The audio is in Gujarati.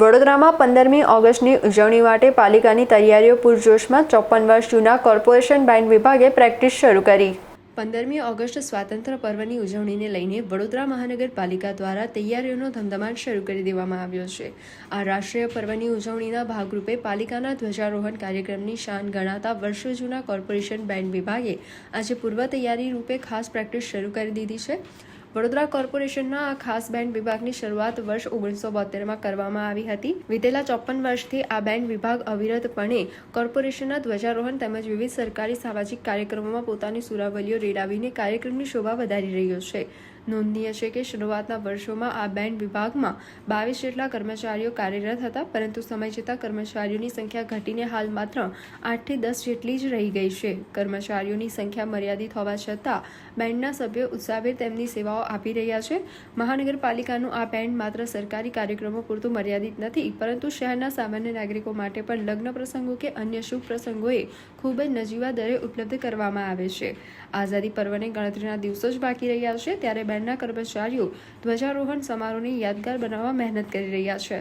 વડોદરામાં 15મી ઓગસ્ટની ઉજવણી માટે પાલિકાની તૈયારીઓ પૂરજોશમાં 54 વર્ષ જૂના કોર્પોરેશન બેન્ડ વિભાગે પ્રેક્ટિસ શરૂ કરી। 15મી ઓગસ્ટ સ્વાતંત્ર્ય પર્વની ઉજવણીને લઈને વડોદરા મહાનગરપાલિકા દ્વારા તૈયારીઓનો ધમધમાટ શરૂ કરી દેવામાં આવ્યો છે। આ રાષ્ટ્રીય પર્વની ઉજવણીના ભાગરૂપે પાલિકાના ધ્વજારોહણ કાર્યક્રમની શાન ગણાતા વર્ષો જૂના કોર્પોરેશન બેન્ડ વિભાગે આજે પૂર્વ તૈયારી રૂપે ખાસ પ્રેક્ટિસ શરૂ કરી દીધી છે। વડોદરા કોર્પોરેશનના આ ખાસ બેન્ડ વિભાગની શરૂઆત વર્ષ 1972માં કરવામાં આવી હતી। વિતેલા 54 વર્ષથી આ બેન્ડ વિભાગ અવિરતપણે કોર્પોરેશનના ધ્વજારોહણ તેમજ વિવિધ સરકારી સામાજિક કાર્યક્રમોમાં પોતાની સુરાવલીઓ રેડાવીને કાર્યક્રમની શોભા વધારી રહ્યો છે। નોંધનીય છે કે શરૂઆતના વર્ષોમાં આ બેન્ડ વિભાગમાં 22 જેટલા કર્મચારીઓ કાર્યરત હતા, પરંતુ સમય જતાં કર્મચારીઓની સંખ્યા ઘટીને હાલ માત્ર 8 થી 10 જેટલી જ રહી ગઈ છે। કર્મચારીઓની સંખ્યા મર્યાદિત હોવા છતાં બેન્ડના સભ્યો ઉત્સાહભેર તેમની સેવાઓ આપી રહ્યા છે। મહાનગરપાલિકાનું આ બેન્ડ માત્ર સરકારી કાર્યક્રમો પૂરતું મર્યાદિત નથી, પરંતુ શહેરના સામાન્ય નાગરિકો માટે પણ લગ્ન પ્રસંગો કે અન્ય શુભ પ્રસંગોએ ખૂબ જ નજીવા દરે ઉપલબ્ધ કરવામાં આવે છે। આઝાદી પર્વને ગણતરીના દિવસો જ બાકી રહ્યા છે, ત્યારે બેન્ડના કર્મચારીઓ ધ્વજારોહણ સમારોહને યાદગાર બનાવવા મહેનત કરી રહ્યા છે।